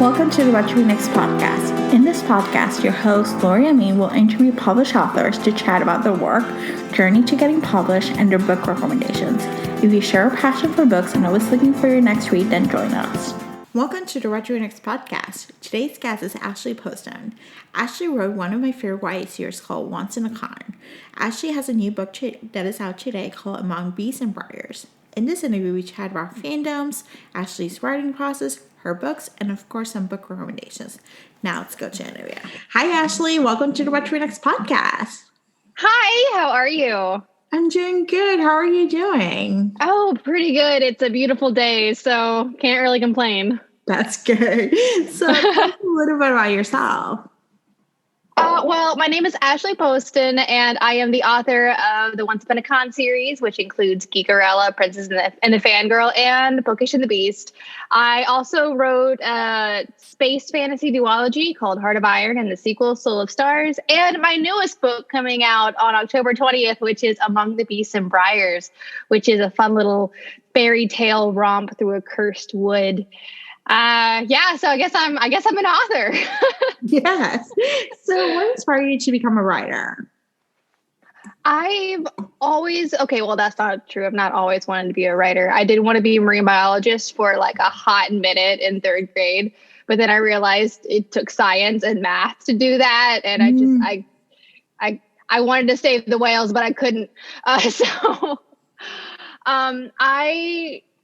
Welcome to the What to Read Next podcast. In this podcast, your host, Lori Amin, will interview published authors to chat about their work, journey to getting published, and their book recommendations. If you share a passion for books and always looking for your next read, then join us. Welcome to the What to Read Next podcast. Today's guest is Ashley Poston. Ashley wrote one of my favorite YA series called Once in a Con. Ashley has a new book that is out today called Among Beasts and Briars. In this interview, we chat about fandoms, Ashley's writing process, her books, and of course, some book recommendations. Now let's go to the interview. Hi, Ashley. Welcome to the What to Read Next podcast. Hi, how are you? I'm doing good. How are you doing? Oh, pretty good. It's a beautiful day, so can't really complain. That's good. So tell us a little bit about yourself. Well, my name is Ashley Poston, and I am the author of the Once Upon a Con series, which includes Geekerella, Princess and the Fangirl, and Bookish and the Beast. I also wrote a space fantasy duology called Heart of Iron and the sequel, Soul of Stars, and my newest book coming out on October 20th, which is Among the Beasts and Briars, which is a fun little fairy tale romp through a cursed wood. So I guess I'm an author. Yes. So what inspired you to become a writer? That's not true. I've not always wanted to be a writer. I did want to be a marine biologist for like a hot minute in third grade, but then I realized it took science and math to do that. And I wanted to save the whales, but I couldn't.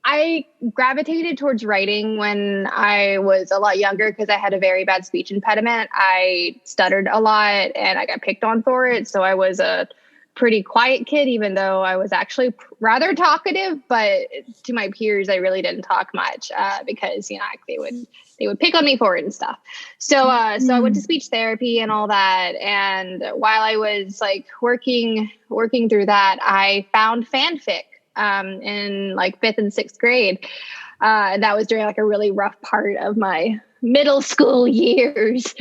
I gravitated towards writing when I was a lot younger because I had a very bad speech impediment. I stuttered a lot and I got picked on for it. So I was a pretty quiet kid, even though I was actually rather talkative. But to my peers, I really didn't talk much because they would pick on me for it and stuff. So I went to speech therapy and all that. And while I was like working through that, I found fanfic. In like 5th and 6th grade. That was during like a really rough part of my middle school years.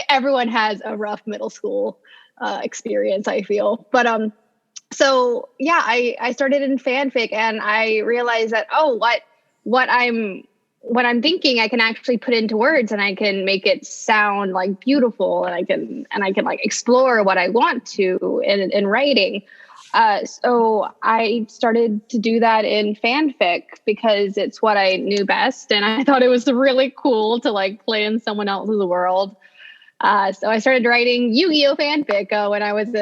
Everyone has a rough middle school experience, I feel. But I started in fanfic and I realized that, what I'm thinking, I can actually put into words and I can make it sound like beautiful and I can like explore what I want to in writing. So I started to do that in fanfic because it's what I knew best. And I thought it was really cool to like play in someone else's world. So I started writing Yu-Gi-Oh fanfic when I was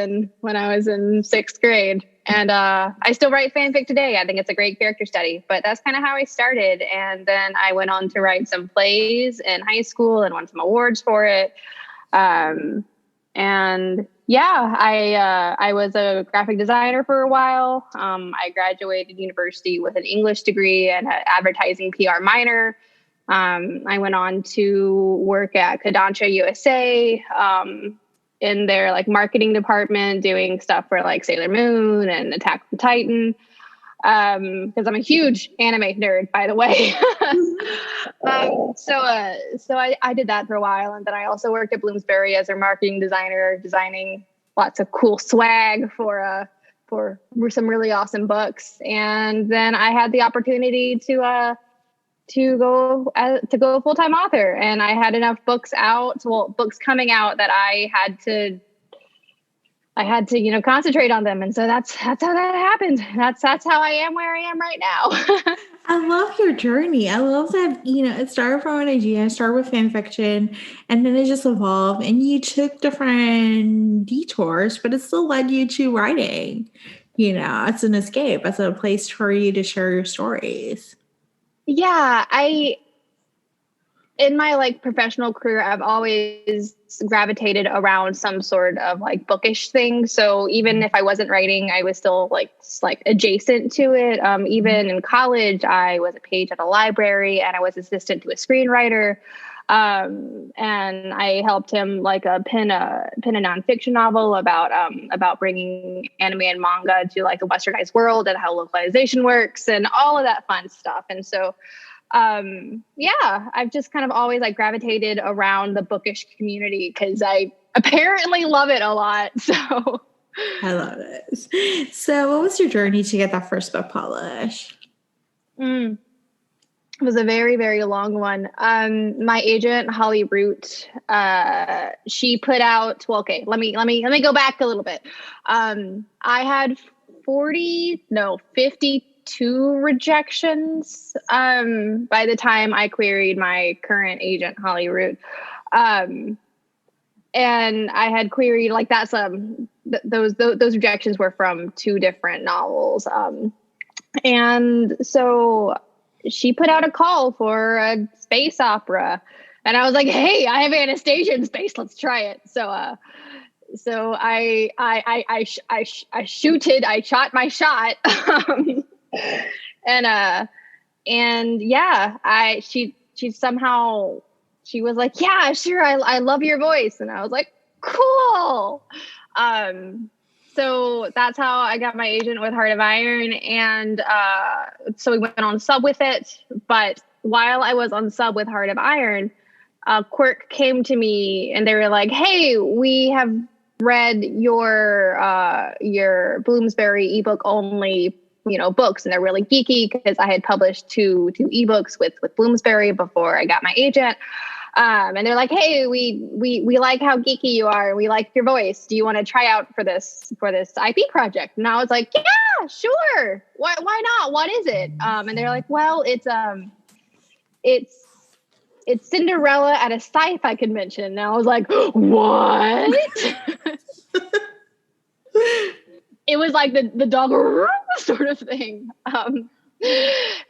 in 6th grade. And I still write fanfic today. I think it's a great character study, but that's kind of how I started. And then I went on to write some plays in high school and won some awards for it. I was a graphic designer for a while. I graduated university with an English degree and an advertising PR minor. I went on to work at Kodansha USA in their like marketing department, doing stuff for like Sailor Moon and Attack on Titan. Because I'm a huge anime nerd, by the way. So I did that for a while. And then I also worked at Bloomsbury as a marketing designer, designing lots of cool swag for some really awesome books. And then I had the opportunity to go a full-time author. And I had enough books coming out that I had to concentrate on them. And so that's how that happened. That's how I am where I am right now. I love your journey. I love that, it started from an idea, started with fan fiction, and then it just evolved and you took different detours, but it still led you to writing. It's an escape. It's a place for you to share your stories. Yeah, in my like professional career, I've always gravitated around some sort of like bookish thing. So even if I wasn't writing, I was still like adjacent to it. Even in college, I was a page at a library and I was assistant to a screenwriter. And I helped him like pin a nonfiction novel about bringing anime and manga to like a westernized world and how localization works and all of that fun stuff. And so I've just kind of always like gravitated around the bookish community because I apparently love it a lot. So I love it. So what was your journey to get that first book published? It was a very, very long one. My agent, Holly Root, she put out, well, okay, let me go back a little bit. I had 52 rejections by the time I queried my current agent, Holly Root. And I had queried like that's those rejections were from 2 different novels. And so she put out a call for a space opera, and I was like, "Hey, I have Anastasia in space. Let's try it." So I shot my shot, and yeah, she somehow she was like, "Yeah, sure, I love your voice," and I was like, "Cool." So that's how I got my agent with Heart of Iron. And so we went on sub with it. But while I was on sub with Heart of Iron, Quirk came to me and they were like, "Hey, we have read your Bloomsbury ebook only, books, and they're really geeky," because I had published two ebooks with Bloomsbury before I got my agent. And they're like, "Hey, we like how geeky you are. We like your voice. Do you want to try out for this IP project?" And I was like, "Yeah, sure. Why not? What is it?" And they're like, "Well, it's Cinderella at a sci-fi convention." And I was like, "What?" It was like the dog sort of thing.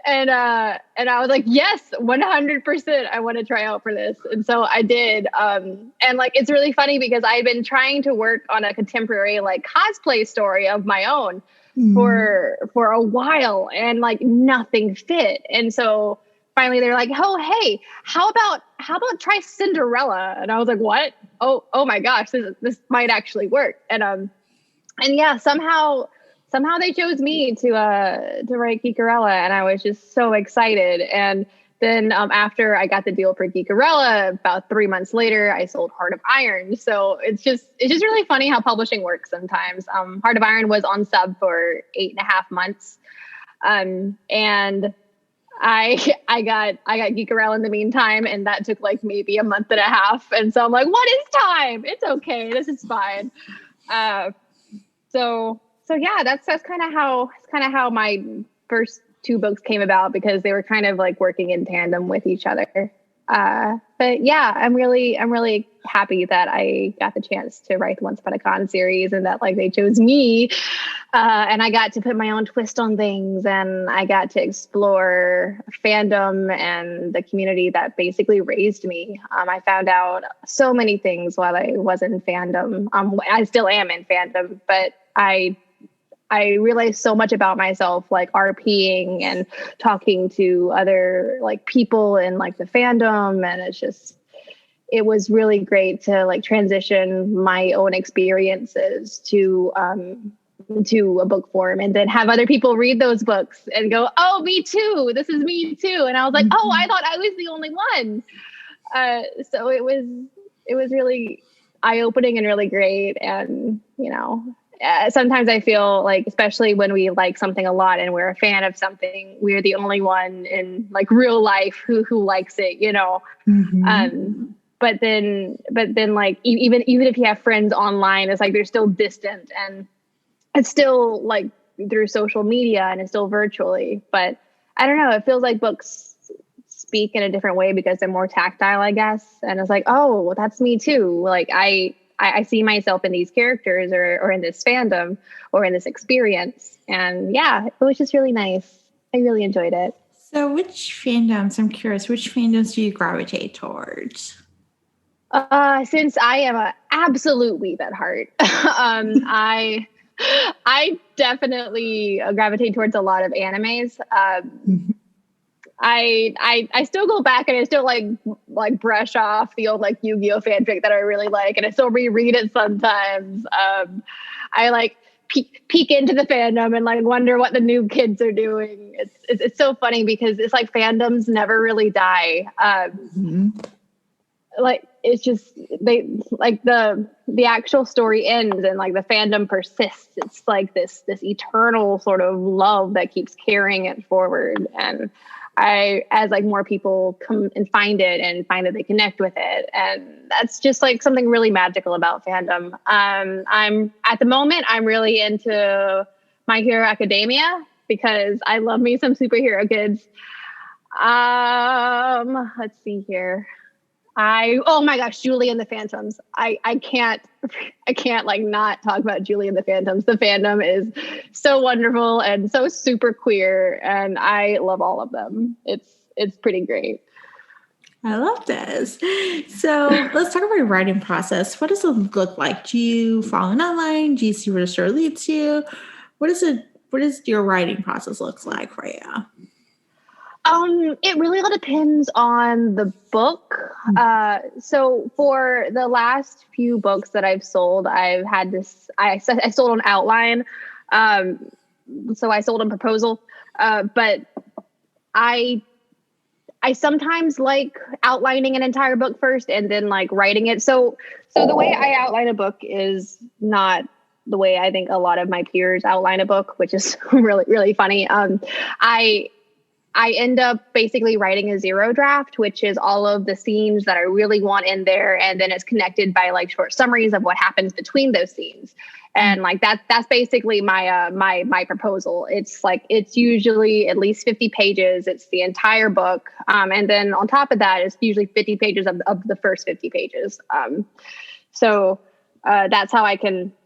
And I was like, "Yes, 100%. I want to try out for this." And so I did. And like, it's really funny because I had been trying to work on a contemporary like cosplay story of my own for a while, and like nothing fit. And so finally they're like, "Oh, hey, how about try Cinderella?" And I was like, "What? Oh my gosh, this might actually work." And yeah, somehow they chose me to write Geekerella, and I was just so excited. And then after I got the deal for Geekerella, about 3 months later, I sold Heart of Iron. So it's just really funny how publishing works sometimes. Heart of Iron was on sub for 8.5 months, and I got Geekerella in the meantime, and that took like maybe a month and a half. And so I'm like, "What is time? It's okay. This is fine." So yeah, that's kind of how my first 2 books came about, because they were kind of like working in tandem with each other. But yeah, I'm really happy that I got the chance to write the Once Upon a Con series, and that like they chose me, and I got to put my own twist on things, and I got to explore fandom and the community that basically raised me. I found out so many things while I was in fandom. I still am in fandom, but I realized so much about myself, like RPing and talking to other like people in like the fandom. And it was really great to like transition my own experiences to a book form, and then have other people read those books and go, "Oh, me too. This is me too." And I was like, "Oh, I thought I was the only one." So it was really eye-opening and really great. And, sometimes I feel like, especially when we like something a lot and we're a fan of something, we're the only one in like real life who likes it, But then like, even if you have friends online, it's like, they're still distant, and it's still like through social media, and it's still virtually. But I don't know, it feels like books speak in a different way because they're more tactile, I guess. And it's like, "Oh, well, that's me too. Like I see myself in these characters or in this fandom or in this experience." And yeah, it was just really nice. I really enjoyed it. So I'm curious, which fandoms do you gravitate towards? Since I am an absolute weeb at heart, I definitely gravitate towards a lot of animes. I still go back and I still like brush off the old like Yu-Gi-Oh fanfic that I really like, and I still reread it sometimes. I like peek into the fandom and like wonder what the new kids are doing. It's so funny because it's like fandoms never really die. Like it's just they like the actual story ends and like the fandom persists. It's like this eternal sort of love that keeps carrying it forward. And as like more people come and find it and find that they connect with it. And that's just like something really magical about fandom. I'm at the moment, I'm really into My Hero Academia because I love me some superhero kids. Let's see here. Oh my gosh, Julie and the Phantoms. I can't like not talk about Julie and the Phantoms. The fandom is so wonderful and so super queer, and I love all of them. It's pretty great. I love this. So let's talk about your writing process. What does it look like? Do you follow an outline? Do you see where the story leads you? What does your writing process look like for you? It really all depends on the book. So for the last few books that I've sold, I've had this, I sold an outline. So I sold a proposal, but I sometimes like outlining an entire book first and then like writing it. So the way I outline a book is not the way I think a lot of my peers outline a book, which is really, really funny. I end up basically writing a zero draft, which is all of the scenes that I really want in there. And then it's connected by like short summaries of what happens between those scenes. And like that's basically my my proposal. It's usually at least 50 pages. It's the entire book. And then on top of that, it's usually 50 pages of the first 50 pages. That's how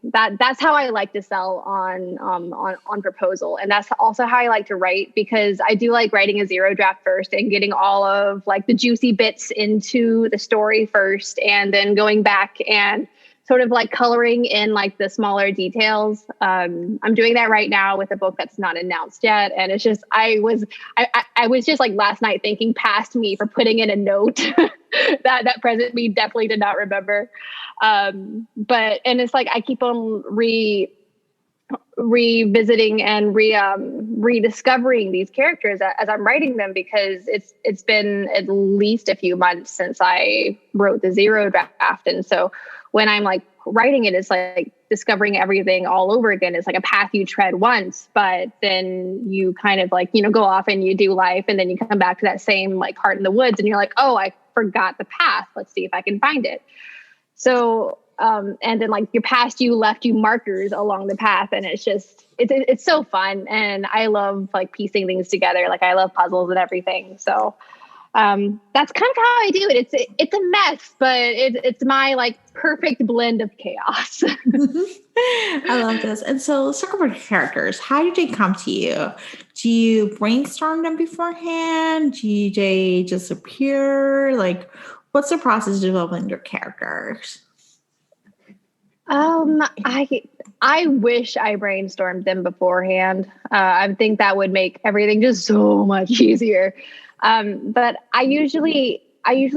that's how I like to sell on proposal. And that's also how I like to write, because I do like writing a zero draft first and getting all of like the juicy bits into the story first, and then going back and sort of like coloring in like the smaller details. I'm doing that right now with a book that's not announced yet. And it's just, I was just like last night thinking past me for putting in a note that present me definitely did not remember. And it's like, I keep on revisiting and rediscovering these characters as I'm writing them, because it's been at least a few months since I wrote the zero draft. And so when I'm like writing it, it's like discovering everything all over again. It's like a path you tread once, but then you kind of like, go off and you do life, and then you come back to that same like heart in the woods, and you're like, oh, I forgot the path. Let's see if I can find it. So, and then like your past you left you markers along the path, and it's just, it's so fun. And I love like piecing things together. Like I love puzzles and everything. So, that's kind of how I do it. It's a mess, but it's my like perfect blend of chaos. I love this. And so let's talk about characters. How did they come to you? Do you brainstorm them beforehand? Do they just appear? Like, what's the process of developing your characters? I wish I brainstormed them beforehand. I think that would make everything just so much easier. But I usually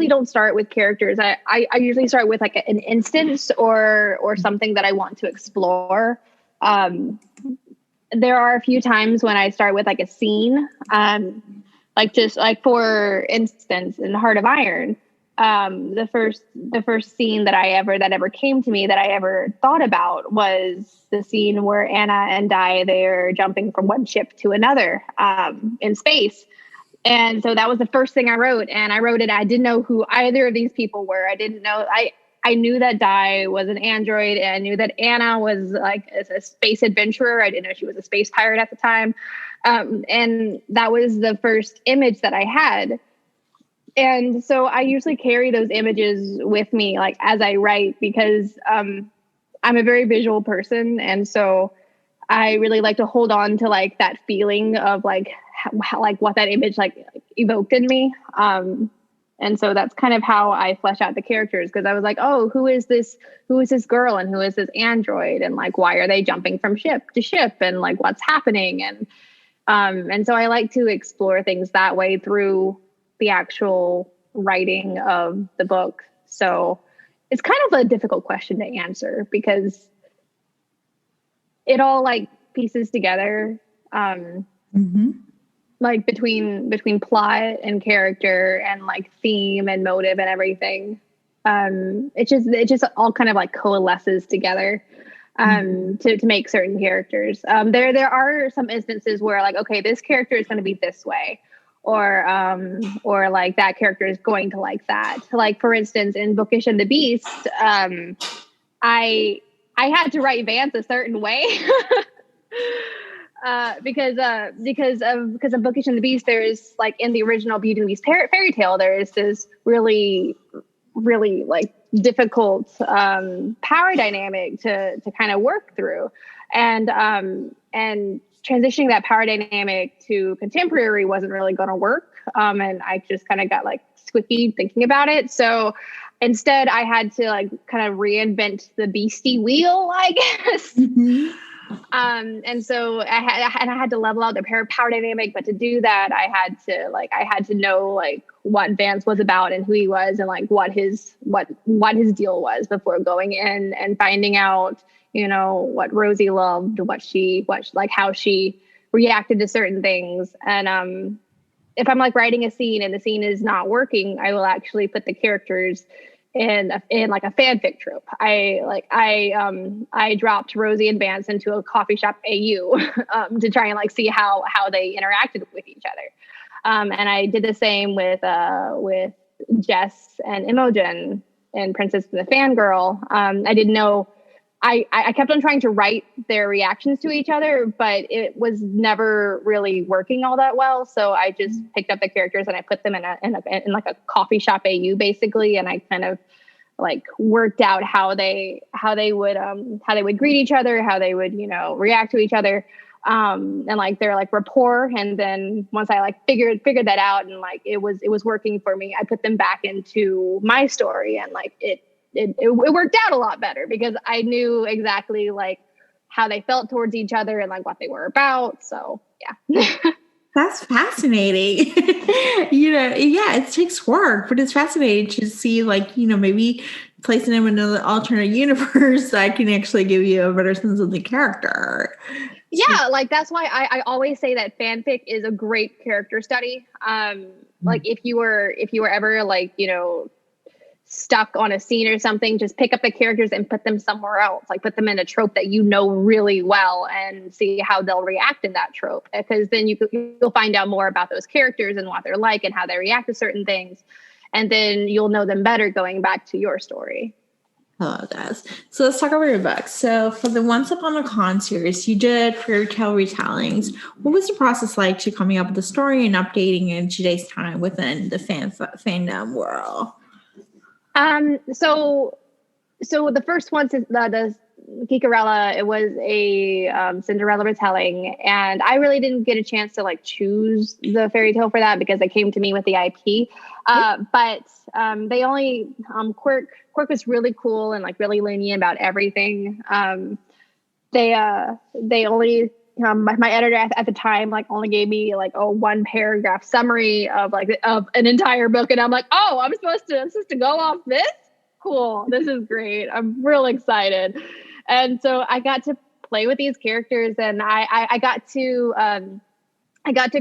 don't start with characters. I usually start with like an instance or something that I want to explore. There are a few times when I start with like a scene, like just like, for instance, in Heart of Iron, the first scene that ever came to me that I ever thought about was the scene where Anna and Dai, they're jumping from one ship to another, in space. And so that was the first thing I wrote, and I wrote it. I didn't know who either of these people were. I didn't know. I knew that Dai was an android, and I knew that Anna was like a space adventurer. I didn't know she was a space pirate at the time. And that was the first image that I had. And so I usually carry those images with me, like as I write, because I'm a very visual person, and so I really like to hold on to like that feeling of like how, like what that image like evoked in me. And so that's kind of how I flesh out the characters, because I was like, oh, who is this girl, and who is this android, and like why are they jumping from ship to ship, and like what's happening, and so I like to explore things that way through the actual writing of the book. So it's kind of a difficult question to answer, because it all like pieces together, like between plot and character and like theme and motive and everything. It just all kind of like coalesces together to make certain characters. There are some instances where like, okay, this character is going to be this way, or like that character is going to like that. Like, for instance, in Bookish and the Beast, I had to write Vance a certain way. Because of Bookish and the Beast, there's like in the original Beauty and the Beast fairy tale, there is this really, really like difficult power dynamic to kind of work through, and transitioning that power dynamic to contemporary wasn't really going to work, and I just kind of got like squicky thinking about it. So instead, I had to like kind of reinvent the beastie wheel, I guess. Mm-hmm. And so I had to level out the power dynamic, but to do that, I had to know like what Vance was about and who he was and like what his deal was before going in and finding out, you know, what Rosie loved, how she reacted to certain things. And if I'm like writing a scene and the scene is not working, I will actually put the characters in like a fanfic trope. I dropped Rosie and Vance into a coffee shop AU to try and like see how they interacted with each other. And I did the same with Jess and Imogen in Princess and the Fangirl. I didn't know. I kept on trying to write their reactions to each other, but it was never really working all that well. So I just picked up the characters and I put them in like a coffee shop AU basically, and I kind of like worked out how they would greet each other, how they would, you know, react to each other, and like their like rapport. And then once I like figured that out and like it was working for me, I put them back into my story, and like it worked out a lot better because I knew exactly like how they felt towards each other and like what they were about. So yeah. That's fascinating. You know, yeah, it takes work, but it's fascinating to see like, you know, maybe placing them in another alternate universe that can actually give you a better sense of the character. Yeah, like that's why I always say that fanfic is a great character study. Like if you were ever like, you know, stuck on a scene or something, just pick up the characters and put them somewhere else, like put them in a trope that you know really well and see how they'll react in that trope, because then you'll find out more about those characters and what they're like and how they react to certain things, and then you'll know them better going back to your story. I love that. So let's talk about your book. So for the Once Upon a Con series, you did fairy tale retellings. What was the process like to coming up with the story and updating it in today's time within the fandom world? So the first one, the Geekarella, it was a Cinderella retelling, and I really didn't get a chance to like choose the fairy tale for that because it came to me with the IP. But they only Quirk was really cool and like really lenient about everything. They only my editor at the time like only gave me like a 1 paragraph summary of an entire book, and I'm like, oh, I'm supposed to go off this? Cool, this is great. I'm real excited. And so I got to play with these characters, and I got to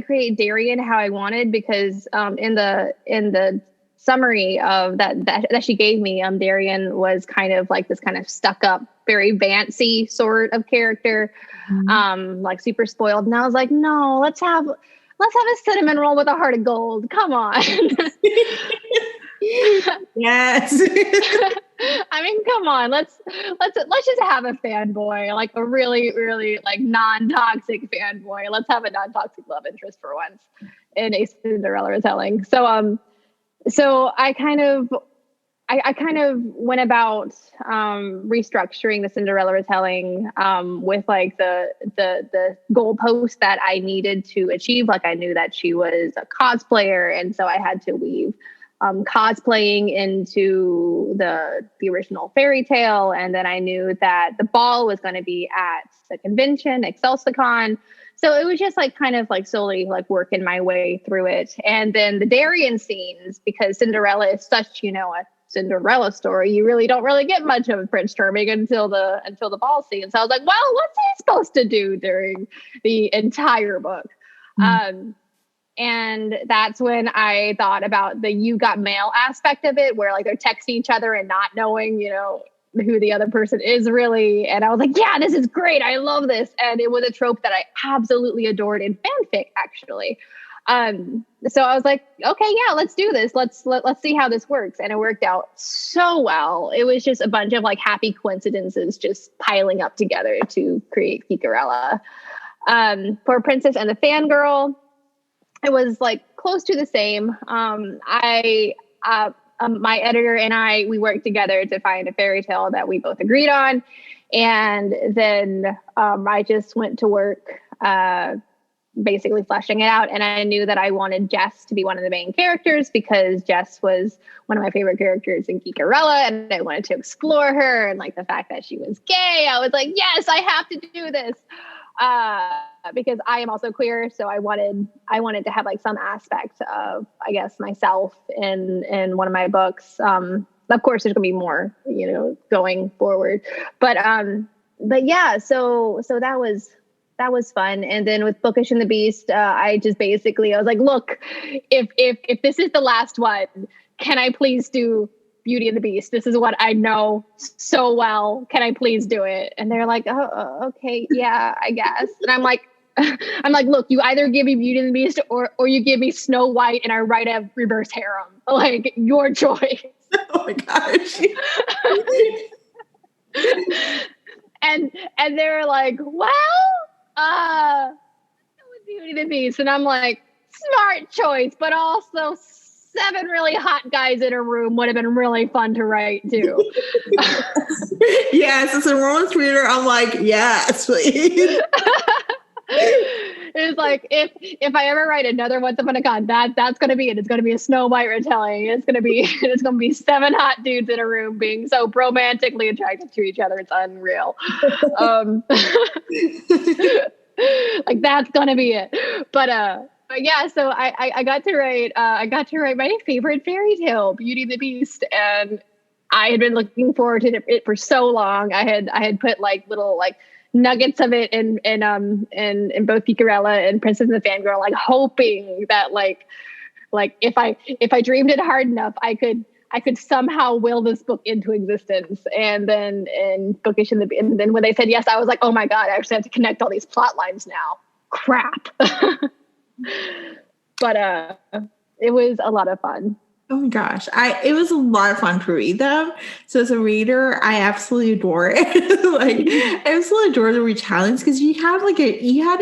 create Darian how I wanted, because in the summary of that she gave me, Darian was kind of like this kind of stuck up, very Vancy sort of character, like super spoiled. And I was like, no, let's have a cinnamon roll with a heart of gold. Come on. Yes. I mean, come on. Let's just have a fanboy, like a really, really like non-toxic fanboy. Let's have a non-toxic love interest for once in a Cinderella retelling. So I kind of went about restructuring the Cinderella retelling with like the goalpost that I needed to achieve. Like I knew that she was a cosplayer, and so I had to weave cosplaying into the original fairy tale. And then I knew that the ball was going to be at the convention, Excelsicon. So it was just like kind of like slowly like working my way through it. And then the Darien scenes, because Cinderella is such, you know, a Cinderella story, you really don't really get much of Prince Charming until the ball scene. So I was like, well, what's he supposed to do during the entire book? And that's when I thought about the You Got Mail aspect of it, where like they're texting each other and not knowing, you know, who the other person is really. And I was like, yeah, this is great. I love this. And it was a trope that I absolutely adored in fanfic, actually. So I was like, okay, yeah, let's do this. Let's see how this works. And it worked out so well. It was just a bunch of like happy coincidences just piling up together to create Geekerella. For Princess and the Fangirl, it was like close to the same. My editor and I, we worked together to find a fairy tale that we both agreed on. And then I just went to work basically fleshing it out. And I knew that I wanted Jess to be one of the main characters because Jess was one of my favorite characters in Geekerella, and I wanted to explore her, and like the fact that she was gay. I was like, yes, I have to do this. Because I am also queer. So I wanted to have like some aspect of, I guess, myself in one of my books. Of course there's gonna be more, going forward, but yeah, so that was fun. And then with Bookish and the Beast, I was like, look, if this is the last one, can I please do Beauty and the Beast? This is what I know so well. Can I please do it? And they're like, oh, okay, yeah, I guess. And I'm like, look, you either give me Beauty and the Beast or you give me Snow White and I write a reverse harem. Like, your choice. Oh my gosh. and they were like, well, with Beauty and the Beast. And I'm like, smart choice, but also 7 really hot guys in a room would have been really fun to write too. Yes, as a romance reader, I'm like, yes, please. It's like if I ever write another Once Upon a Con, that's gonna be it. It's gonna be a Snow White retelling. It's gonna be 7 hot dudes in a room being so romantically attracted to each other. It's unreal. Like, that's gonna be it. But yeah, so I got to write my favorite fairy tale, Beauty and the Beast, and I had been looking forward to it for so long. I had put like little like nuggets of it in both Geekerella and Princess and the Fangirl, like hoping that like if I dreamed it hard enough, I could somehow will this book into existence. And then in Bookish and then when they said yes, I was like, oh my God, I actually have to connect all these plot lines now. Crap. But it was a lot of fun. Oh my gosh. It was a lot of fun to read them. So as a reader, I absolutely adore it. Like, I absolutely adore the retellings because you had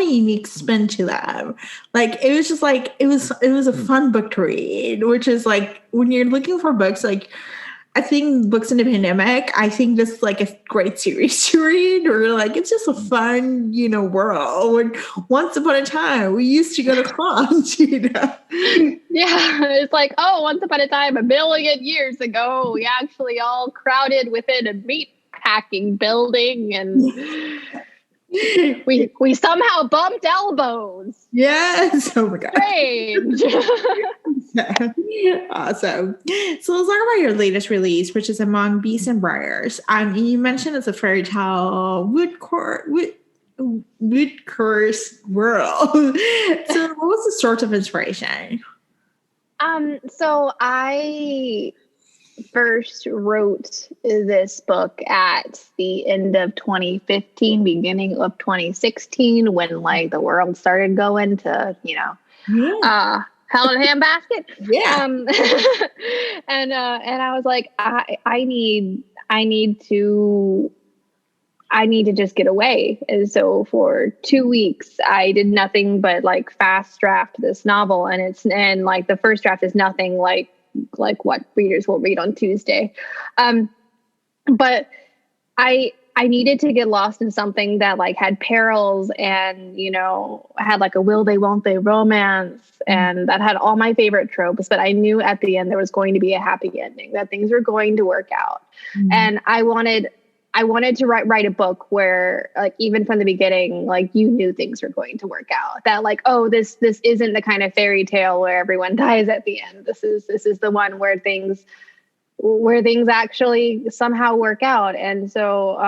a unique spin to them. Like, it was just like, it was a fun book to read, which is like, when you're looking for books, like, I think books in the pandemic, I think this is like a great series to read, or like, it's just a fun, world. When once upon a time, we used to go to clubs, Yeah, it's like, oh, once upon a time, 1 million years ago, we actually all crowded within a meat packing building, and we somehow bumped elbows. Yes. Oh my God. Strange. Awesome. So let's talk about your latest release, which is Among Beasts and Briars. You mentioned it's a fairy tale wood curse world. So what was the source of inspiration? So I first wrote this book at the end of 2015, beginning of 2016, when like the world started going to, hell in a handbasket. Yeah. And I was like, I need to just get away. And so for 2 weeks, I did nothing but like fast draft this novel. And like the first draft is nothing like what readers will read on Tuesday. But I needed to get lost in something that like had perils and, had like a will they, won't they romance, and that had all my favorite tropes. But I knew at the end there was going to be a happy ending, that things were going to work out. Mm-hmm. And I wanted to write a book where like, even from the beginning, like you knew things were going to work out, that like, oh, this isn't the kind of fairy tale where everyone dies at the end. This is the one where things actually somehow work out. And so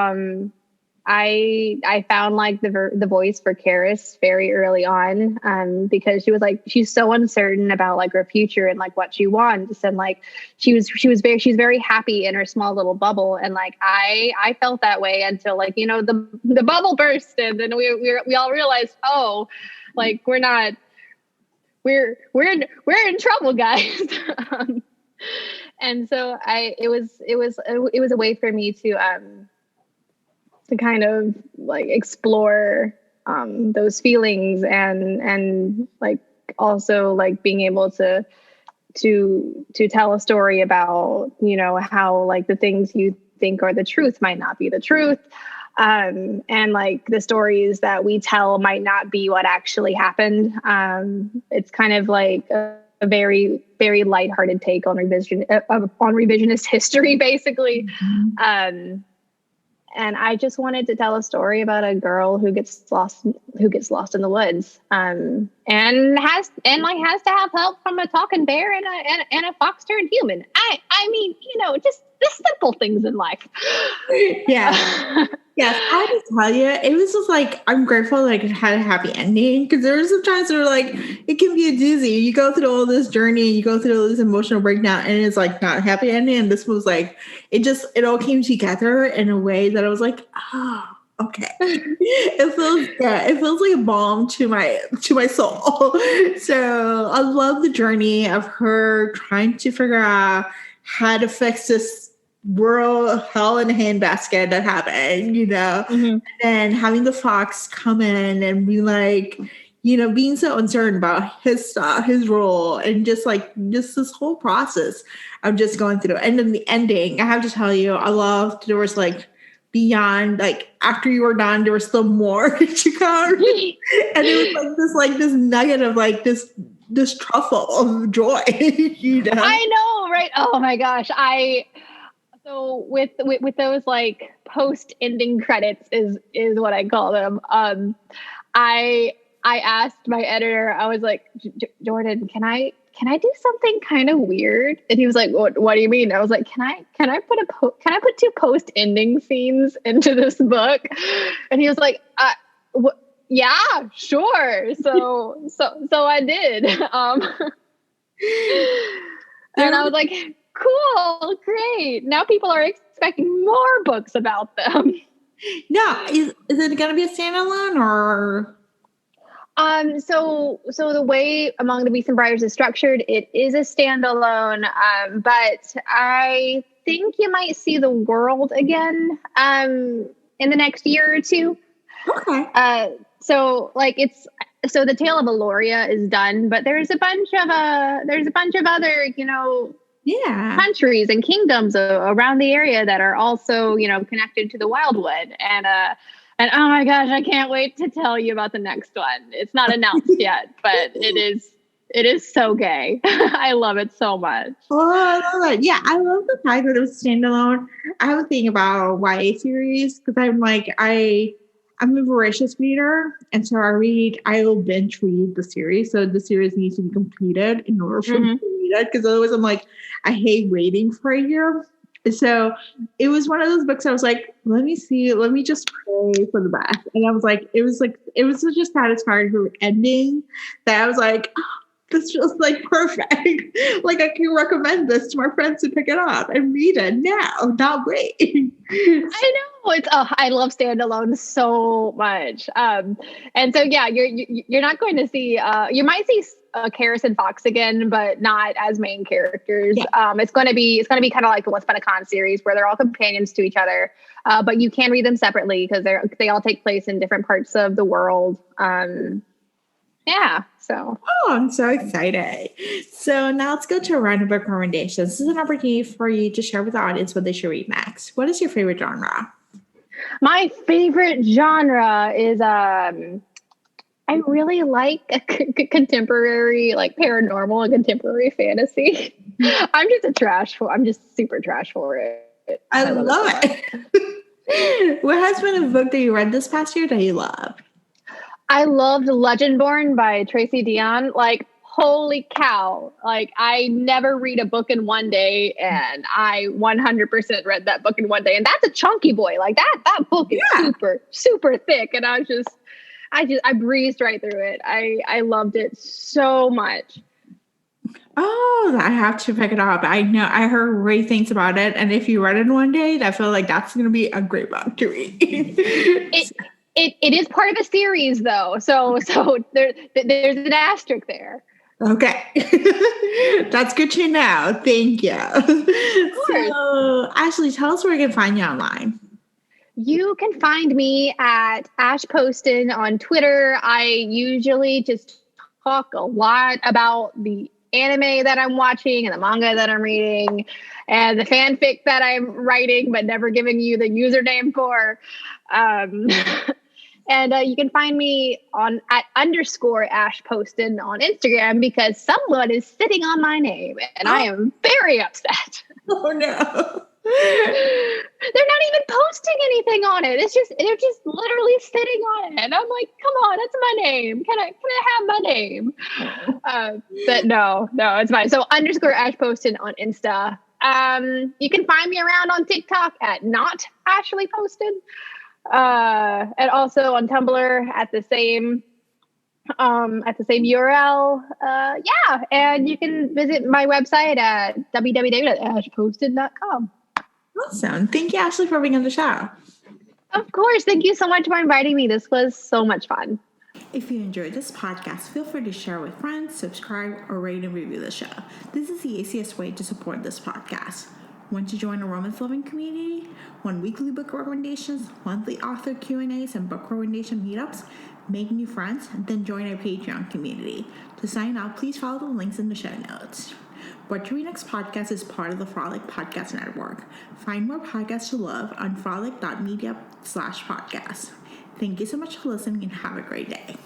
I found like the voice for Karis very early on, because she was like, she's so uncertain about like her future and like what she wants, and like she's very happy in her small little bubble, and like I felt that way until like the bubble burst, and then we all realized, oh, like we're not we're in trouble, guys. And so it was a way for me to kind of like explore those feelings and like also like being able to tell a story about, you know, how like the things you think are the truth might not be the truth. And like the stories that we tell might not be what actually happened. It's kind of like a very, very lighthearted take on revisionist history, basically. Mm-hmm. And I just wanted to tell a story about a girl who gets lost in the woods, and has to have help from a talking bear and a fox turned human. I mean, you know, just the simple things in life. Yeah. Yes, I have to tell you, it was just like, I'm grateful like it had a happy ending, because there were some times where like it can be a doozy. You go through all this journey, you go through all this emotional breakdown, and it's like not a happy ending. And this was like, it all came together in a way that I was like, oh, okay. It feels good. It feels like a balm to my soul. So I love the journey of her trying to figure out how to fix this world hell in a handbasket that happened, you know, mm-hmm. And having the fox come in and be like, you know, being so uncertain about his stuff, his role, and just this whole process of just going through. And then the ending, I have to tell you, I loved, there was like beyond, like after you were done, there was still more to come. And it was like this nugget of like this truffle of joy, you know? I know, right? Oh my gosh. So with those like post-ending credits is what I call them. I asked my editor, I was like, Jordan, can I do something kind of weird? And he was like, what do you mean? I was like, can I put two post-ending scenes into this book? And he was like, yeah, sure. So I did. And I was like, cool, great. Now people are expecting more books about them. No, is it going to be a standalone or? So the way Among the Beasts and Briars is structured, it is a standalone. But I think you might see the world again, in the next year or two. Okay. So the Tale of Aloria is done, but there's a bunch of other, you know, countries and kingdoms around the area that are also, you know, connected to the Wildwood. And oh my gosh, I can't wait to tell you about the next one. It's not announced yet, but it is so gay. I love it so much. Oh, I love it. Yeah, I love the fact that it was standalone. I have a thing about YA series because I'm a voracious reader, and so I will binge read the series. So the series needs to be completed in order for me to read it, because otherwise I'm like, I hate waiting for a year. So it was one of those books I was like, let me just pray for the best. And I was like, it was such a satisfying ending that I was like, oh, this feels like perfect. Like I can recommend this to my friends to pick it up and read it now, not wait. I know I love standalone so much. And so yeah, you're not going to see. You might see Karis and Fox again, but not as main characters. Yeah. It's going to be kind of like the Once Upon a Con series where they're all companions to each other, but you can read them separately because they all take place in different parts of the world. Yeah. So. Oh, I'm so excited. So now let's go to a round of book recommendations. This is an opportunity for you to share with the audience what they should read next. What is your favorite genre? My favorite genre is I really like contemporary, like paranormal and contemporary fantasy. I'm just super trash for it. I love it. What has been a book that you read this past year that you loved? I loved Legendborn by Tracy Deonn. Like, holy cow. Like, I never read a book in one day, and I 100% read that book in one day. And that's a chunky boy. Like, that book is super, super thick. And I breezed right through it. I loved it so much. Oh, I have to pick it up. I know I heard great things about it. And if you read it in one day, I feel like that's going to be a great book to read. It is part of a series though. So there's an asterisk there. Okay. That's good to know. Thank you. Of course. So, Ashley, tell us where we can find you online. You can find me at Ash Poston on Twitter. I usually just talk a lot about the anime that I'm watching and the manga that I'm reading and the fanfic that I'm writing, but never giving you the username for. And you can find me at _Ash Poston on Instagram because someone is sitting on my name and I am very upset. Oh no. They're not even posting anything on it. They're just literally sitting on it. And I'm like, come on, that's my name. Can I have my name? But no, it's fine. So _Ash Poston on Insta. You can find me around on TikTok at not Ashley Poston. And also on Tumblr at the same URL. And you can visit my website at www.ashposton.com. Awesome. Thank you, Ashley, for being on the show. Of course. Thank you so much for inviting me. This was so much fun. If you enjoyed this podcast, feel free to share with friends, subscribe, or rate and review the show. This is the easiest way to support this podcast. Want to join a romance-loving community? Want weekly book recommendations, monthly author Q&As, and book recommendation meetups? Make new friends? Then join our Patreon community. To sign up, please follow the links in the show notes. What to Read Next podcast is part of the Frolic Podcast Network. Find more podcasts to love on frolic.media/podcast. Thank you so much for listening and have a great day.